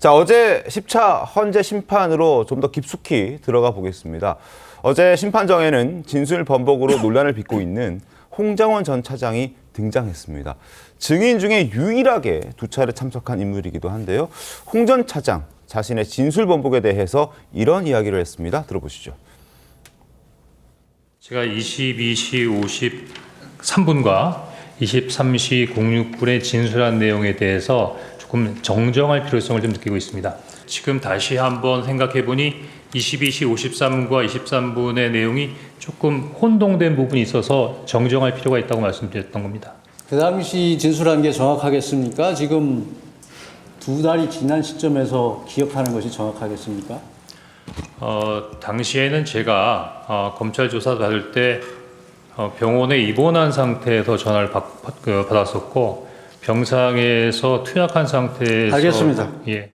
자, 어제 10차 헌재 심판으로 좀 더 깊숙이 들어가 보겠습니다. 어제 심판정에는 진술 번복으로 논란을 빚고 있는 홍장원 전 차장이 등장했습니다. 증인 중에 유일하게 두 차례 참석한 인물이기도 한데요. 홍 전 차장 자신의 진술 번복에 대해서 이런 이야기를 했습니다. 들어보시죠. 제가 22시 53분과 23시 06분에 진술한 내용에 대해서 조금 정정할 필요성을 좀 느끼고 있습니다. 지금 다시 한번 생각해보니 22시 53분과 23분의 내용이 조금 혼동된 부분이 있어서 정정할 필요가 있다고 말씀드렸던 겁니다. 그 당시 진술한 게 정확하겠습니까? 지금 두 달이 지난 시점에서 기억하는 것이 정확하겠습니까? 당시에는 제가 검찰 조사 받을 때 병원에 입원한 상태에서 전화를 받았었고 병상에서 투약한 상태에서 알겠습니다. 예.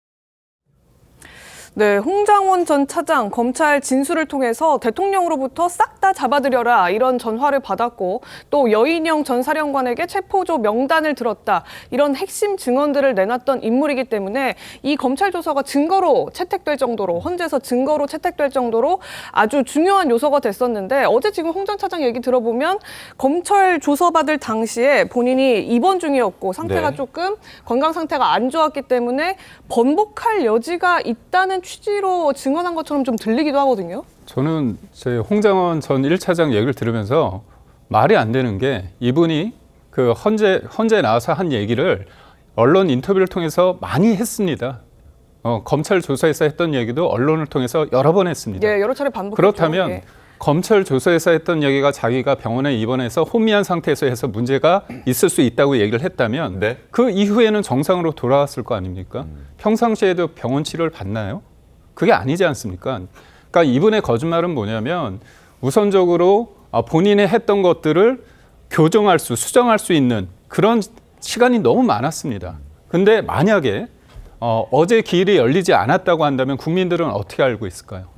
네, 홍장원 전 차장 검찰 진술을 통해서 대통령으로부터 싹 다 잡아들여라 이런 전화를 받았고 또 여인영 전 사령관에게 체포조 명단을 들었다 이런 핵심 증언들을 내놨던 인물이기 때문에 이 검찰 조사가 증거로 채택될 정도로 헌재에서 증거로 채택될 정도로 아주 중요한 요소가 됐었는데 어제 지금 홍 전 차장 얘기 들어보면 검찰 조사받을 당시에 본인이 입원 중이었고 상태가 네. 조금 건강 상태가 안 좋았기 때문에 번복할 여지가 있다는 취지로 증언한 것처럼 좀 들리기도 하거든요. 저는 제 홍장원 전 1차장 얘기를 들으면서 말이 안 되는 게 이분이 그 헌재 나와서 한 얘기를 언론 인터뷰를 통해서 많이 했습니다. 검찰 조사에서 했던 얘기도 언론을 통해서 여러 번 했습니다. 예, 여러 차례 반복했죠. 그렇다면 예. 검찰 조사에서 했던 얘기가 자기가 병원에 입원해서 혼미한 상태에서 해서 문제가 있을 수 있다고 얘기를 했다면 네. 그 이후에는 정상으로 돌아왔을 거 아닙니까? 평상시에도 병원 치료를 받나요? 그게 아니지 않습니까? 그러니까 이분의 거짓말은 뭐냐면 우선적으로 본인이 했던 것들을 교정할 수, 수정할 수 있는 그런 시간이 너무 많았습니다. 근데 만약에 어제 기일이 열리지 않았다고 한다면 국민들은 어떻게 알고 있을까요?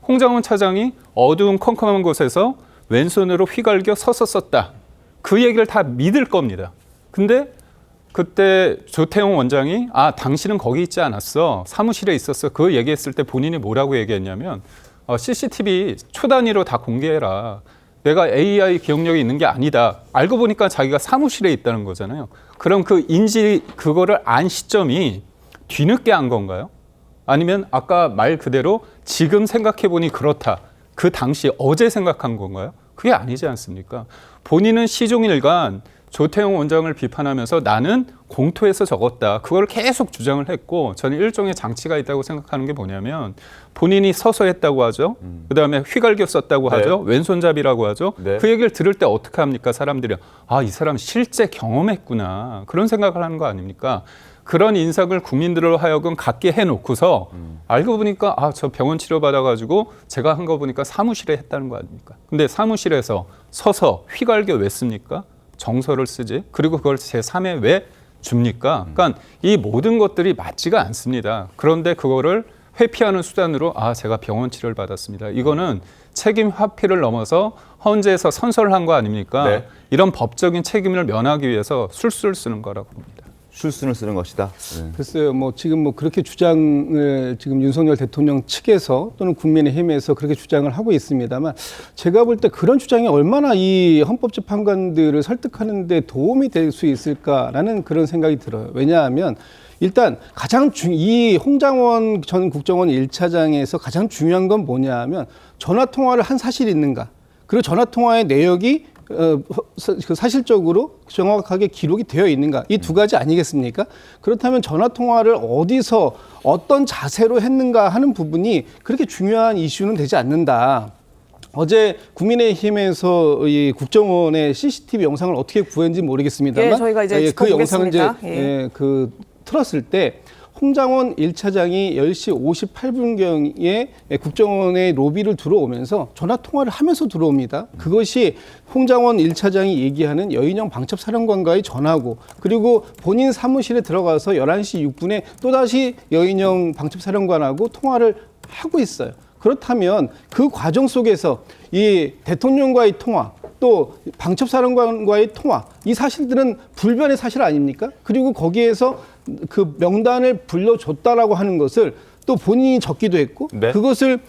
홍장원 차장이 어두운 컴컴한 곳에서 왼손으로 휘갈겨 서서 썼다. 그 얘기를 다 믿을 겁니다. 근데 그때 조태용 원장이 당신은 거기 있지 않았어. 사무실에 있었어. 그 얘기했을 때 본인이 뭐라고 얘기했냐면 CCTV 초단위로 다 공개해라. 내가 AI 기억력이 있는 게 아니다. 알고 보니까 자기가 사무실에 있다는 거잖아요. 그럼 그 그거를 안 시점이 뒤늦게 한 건가요? 아니면 아까 말 그대로 지금 생각해보니 그렇다. 그 당시 어제 생각한 건가요? 그게 아니지 않습니까? 본인은 시종일관 조태용 원장을 비판하면서 나는 공토에서 적었다. 그걸 계속 주장을 했고 저는 일종의 장치가 있다고 생각하는 게 뭐냐면 본인이 서서 했다고 하죠. 그다음에 휘갈겨 썼다고 네. 하죠. 왼손잡이라고 하죠. 네. 그 얘기를 들을 때 어떻게 합니까? 사람들이 이 사람 실제 경험했구나. 그런 생각을 하는 거 아닙니까? 그런 인상을 국민들로 하여금 갖게 해놓고서 알고 보니까 저 병원 치료 받아가지고 제가 한 거 보니까 사무실에 했다는 거 아닙니까? 근데 사무실에서 서서 휘갈겨 왜 씁니까? 정서를 쓰지. 그리고 그걸 제3에 왜 줍니까? 그러니까 이 모든 것들이 맞지가 않습니다. 그런데 그거를 회피하는 수단으로 제가 병원 치료를 받았습니다. 이거는 책임 회피를 넘어서 헌재에서 선서를 한 거 아닙니까? 네. 이런 법적인 책임을 면하기 위해서 술수를 쓰는 거라고 봅니다. 술수를 쓰는 것이다. 네. 글쎄요, 지금 그렇게 주장을 지금 윤석열 대통령 측에서 또는 국민의힘에서 그렇게 주장을 하고 있습니다만 제가 볼 때 그런 주장이 얼마나 이 헌법재판관들을 설득하는 데 도움이 될 수 있을까라는 그런 생각이 들어요. 왜냐하면 일단 이 홍장원 전 국정원 1차장에서 가장 중요한 건 뭐냐 하면 전화통화를 한 사실이 있는가. 그리고 전화통화의 내역이 사실적으로 정확하게 기록이 되어 있는가. 이 두 가지 아니겠습니까? 그렇다면 전화통화를 어디서 어떤 자세로 했는가 하는 부분이 그렇게 중요한 이슈는 되지 않는다. 어제 국민의힘에서 이 국정원의 CCTV 영상을 어떻게 구했는지 모르겠습니다만 저희가 이제 그 영상을 짚어보겠습니다. 틀었을 때 홍장원 1차장이 10시 58분경에 국정원의 로비를 들어오면서 전화통화를 하면서 들어옵니다. 그것이 홍장원 1차장이 얘기하는 여인영 방첩사령관과의 전화고 그리고 본인 사무실에 들어가서 11시 6분에 또다시 여인영 방첩사령관하고 통화를 하고 있어요. 그렇다면 그 과정 속에서 이 대통령과의 통화 또 방첩사령관과의 통화, 이 사실들은 불변의 사실 아닙니까? 그리고 거기에서 그 명단을 불러줬다라고 하는 것을 또 본인이 적기도 했고 네. 그것을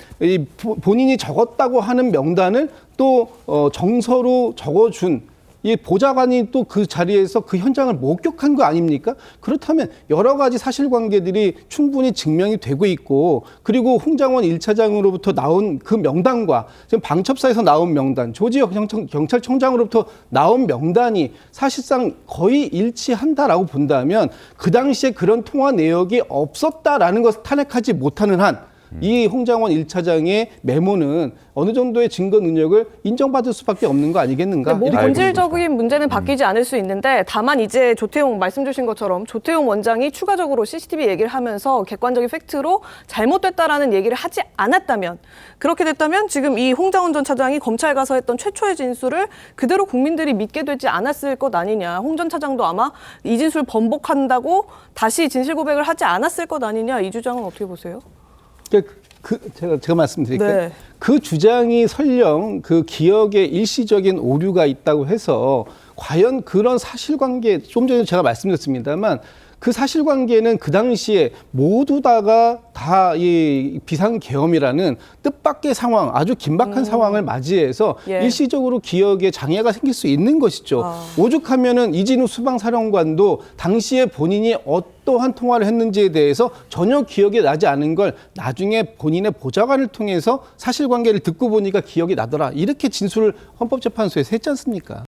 본인이 적었다고 하는 명단을 또 정서로 적어준 이 보좌관이 또 그 자리에서 그 현장을 목격한 거 아닙니까? 그렇다면 여러 가지 사실관계들이 충분히 증명이 되고 있고 그리고 홍장원 1차장으로부터 나온 그 명단과 지금 방첩사에서 나온 명단, 조지혁 경찰청장으로부터 나온 명단이 사실상 거의 일치한다라고 본다면 그 당시에 그런 통화 내역이 없었다라는 것을 탄핵하지 못하는 한 이 홍장원 1차장의 메모는 어느 정도의 증거 능력을 인정받을 수밖에 없는 거 아니겠는가? 뭐 이렇게 본질적인 문제는 바뀌지 않을 수 있는데 다만 이제 조태용 말씀 주신 것처럼 조태용 원장이 추가적으로 CCTV 얘기를 하면서 객관적인 팩트로 잘못됐다라는 얘기를 하지 않았다면 그렇게 됐다면 지금 이 홍장원 전 차장이 검찰 가서 했던 최초의 진술을 그대로 국민들이 믿게 되지 않았을 것 아니냐. 홍 전 차장도 아마 이 진술 번복한다고 다시 진실 고백을 하지 않았을 것 아니냐. 이 주장은 어떻게 보세요? 제가 말씀드릴게요. 네. 그 주장이 설령 그 기억에 일시적인 오류가 있다고 해서 과연 그런 사실관계 좀 전에 제가 말씀드렸습니다만 그 사실관계는 그 당시에 모두 다가 다 이 비상계엄이라는 뜻밖의 상황, 아주 긴박한 상황을 맞이해서 예. 일시적으로 기억에 장애가 생길 수 있는 것이죠. 오죽하면은 이진우 수방사령관도 당시에 본인이 어떠한 통화를 했는지에 대해서 전혀 기억이 나지 않은 걸 나중에 본인의 보좌관을 통해서 사실관계를 듣고 보니까 기억이 나더라. 이렇게 진술을 헌법재판소에서 했지 않습니까?